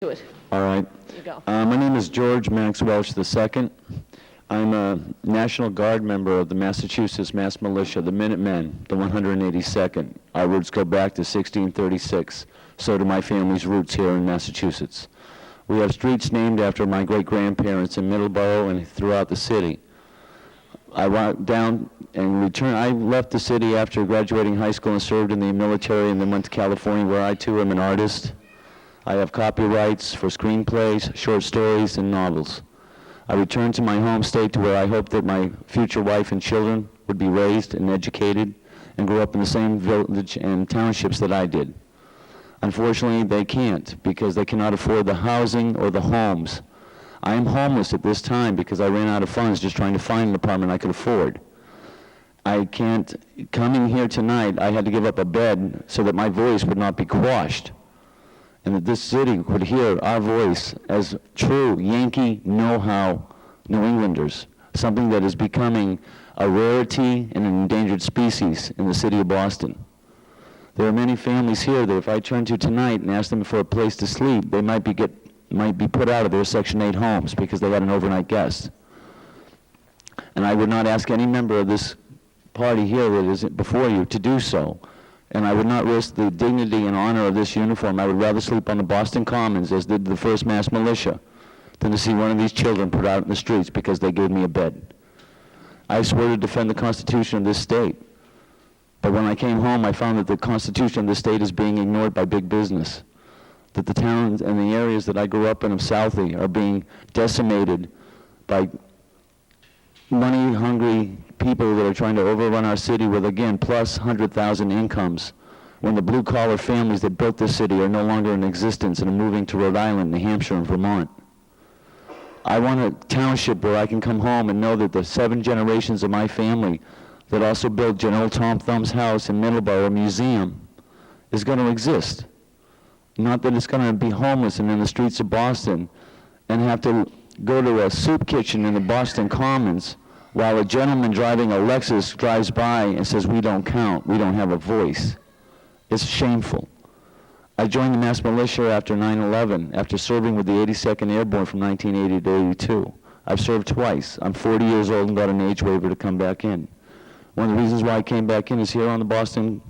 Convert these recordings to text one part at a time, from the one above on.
Do it. All right. You go. My name is Gorja'Max II. I'm a National Guard member of the Massachusetts Mass Militia, the Minutemen, the 182nd. Our roots go back to 1636. So do my family's roots here in Massachusetts. We have streets named after my great-grandparents in Middleborough and throughout the city. I went down and returned. I left the city after graduating high school and served in the military, and then went to California, where I too am an artist. I have copyrights for screenplays, short stories, and novels. I returned to my home state, to where I hoped that my future wife and children would be raised and educated and grow up in the same village and townships that I did. Unfortunately, they can't, because they cannot afford the housing or the homes. I am homeless at this time because I ran out of funds just trying to find an apartment I could afford. I can't, coming here tonight, I had to give up a bed so that my voice would not be quashed, and that this city could hear our voice as true Yankee know-how New Englanders, something that is becoming a rarity and an endangered species in the city of Boston. There are many families here that if I turn to tonight and ask them for a place to sleep, they might be put out of their Section 8 homes because they had an overnight guest. And I would not ask any member of this party here that is before you to do so. And I would not risk the dignity and honor of this uniform. I would rather sleep on the Boston Commons, as did the first mass militia, than to see one of these children put out in the streets because they gave me a bed. I swore to defend the Constitution of this state. But when I came home, I found that the Constitution of this state is being ignored by big business. That the towns and the areas that I grew up in of Southie are being decimated by money-hungry people that are trying to overrun our city with, again, plus 100,000 incomes, when the blue-collar families that built this city are no longer in existence and are moving to Rhode Island, New Hampshire, and Vermont. I want a township where I can come home and know that the 7 generations of my family that also built General Tom Thumb's house in Middleborough Museum is going to exist. Not that it's going to be homeless and in the streets of Boston and have to go to a soup kitchen in the Boston Commons while a gentleman driving a Lexus drives by and says, "We don't count, we don't have a voice." It's shameful. I joined the Mass Militia after 9/11, after serving with the 82nd Airborne from 1980 to 82. I've served twice. I'm 40 years old and got an age waiver to come back in. One of the reasons why I came back in is here on the Boston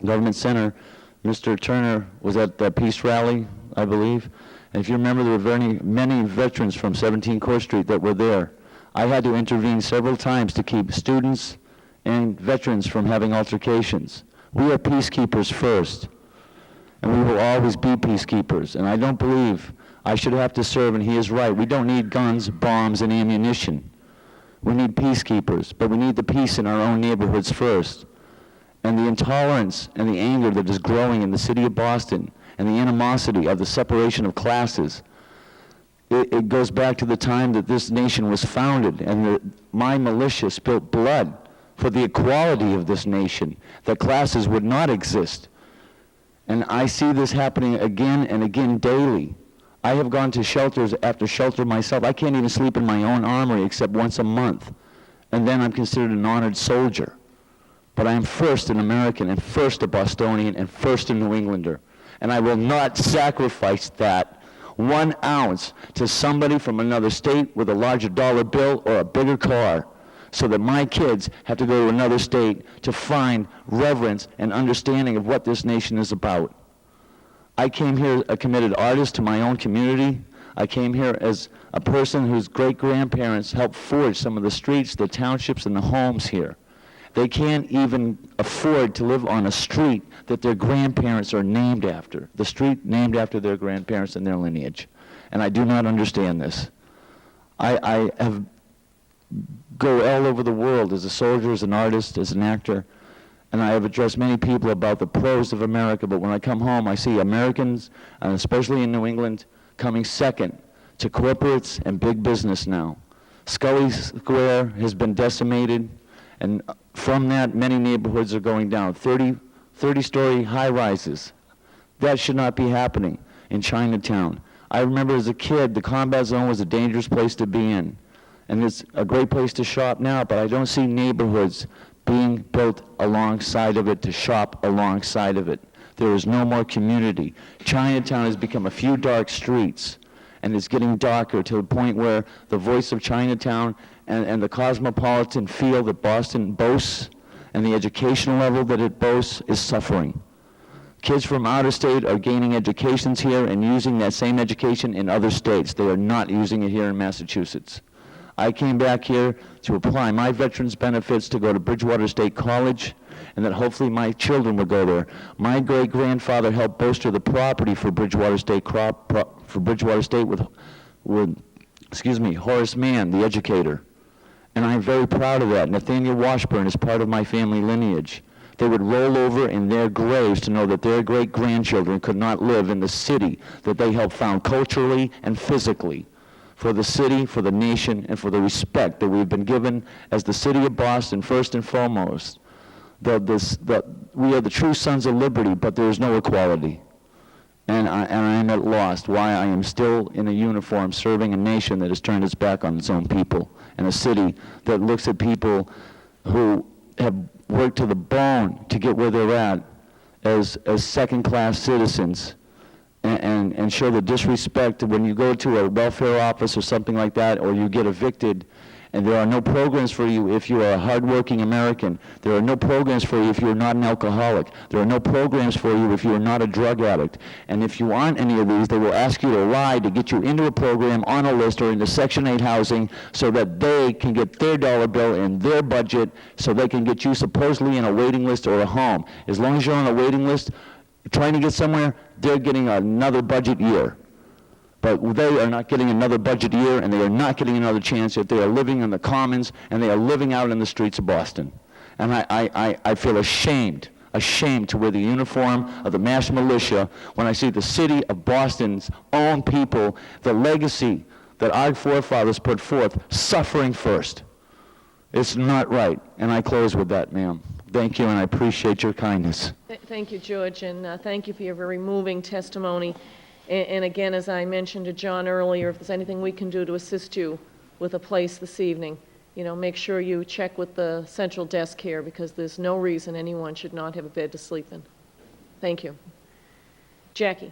Government Center. Mr. Turner was at the peace rally, I believe. And if you remember, there were many veterans from 17 Court Street that were there. I had to intervene several times to keep students and veterans from having altercations. We are peacekeepers first, and we will always be peacekeepers. And I don't believe I should have to serve, and he is right. We don't need guns, bombs, and ammunition. We need peacekeepers, but we need the peace in our own neighborhoods first. And the intolerance and the anger that is growing in the city of Boston, and the animosity of the separation of classes, it goes back to the time that this nation was founded, and my militia spilt blood for the equality of this nation, that classes would not exist. And I see this happening again and again daily. I have gone to shelters after shelter myself. I can't even sleep in my own armory except once a month, and then I'm considered an honored soldier. But I am first an American, and first a Bostonian, and first a New Englander. And I will not sacrifice that 1 ounce to somebody from another state with a larger dollar bill or a bigger car, so that my kids have to go to another state to find reverence and understanding of what this nation is about. I came here a committed artist to my own community. I came here as a person whose great-grandparents helped forge some of the streets, the townships, and the homes here. They can't even afford to live on a street that their grandparents are named after, the street named after their grandparents and their lineage. And I do not understand this. I have go all over the world as a soldier, as an artist, as an actor, and I have addressed many people about the pros of America, but when I come home, I see Americans, and especially in New England, coming second to corporates and big business now. Scully Square has been decimated, and from that, many neighborhoods are going down. 30-story high-rises. That should not be happening in Chinatown. I remember as a kid, the combat zone was a dangerous place to be in. And it's a great place to shop now, but I don't see neighborhoods being built alongside of it, to shop alongside of it. there is no more community. Chinatown has become a few dark streets, and it's getting darker to the point where the voice of Chinatown and the cosmopolitan feel that Boston boasts and the educational level that it boasts is suffering. Kids from out of state are gaining educations here and using that same education in other states. They are not using it here in Massachusetts. I came back here to apply my veterans benefits to go to Bridgewater State College, and that hopefully my children would go there. My great-grandfather helped bolster the property for Bridgewater State with Horace Mann, the educator. And I'm very proud of that. Nathaniel Washburn is part of my family lineage. They would roll over in their graves to know that their great-grandchildren could not live in the city that they helped found culturally and physically, for the city, for the nation, and for the respect that we've been given as the city of Boston, first and foremost. We are the true sons of liberty, but there is no equality. And I am at loss why I am still in a uniform serving a nation that has turned its back on its own people, and a city that looks at people who have worked to the bone to get where they're at as second-class citizens, and show the disrespect when you go to a welfare office or something like that, or you get evicted, and there are no programs for you if you are a hardworking American. There are no programs for you if you're not an alcoholic. There are no programs for you if you are not a drug addict. And if you aren't any of these, they will ask you to lie to get you into a program, on a list, or into Section 8 housing so that they can get their dollar bill in their budget, so they can get you supposedly in a waiting list or a home. As long as you're on a waiting list, trying to get somewhere, they're getting another budget year. But they are not getting another budget year, and they are not getting another chance if they are living in the commons and they are living out in the streets of Boston. And I feel ashamed to wear the uniform of the mass militia when I see the city of Boston's own people, the legacy that our forefathers put forth, suffering first. It's not right. And I close with that, ma'am. Thank you, and I appreciate your kindness. Thank you, George, and thank you for your very moving testimony. And again, as I mentioned to John earlier, if there's anything we can do to assist you with a place this evening, make sure you check with the central desk here, because there's no reason anyone should not have a bed to sleep in. Thank you. Jackie.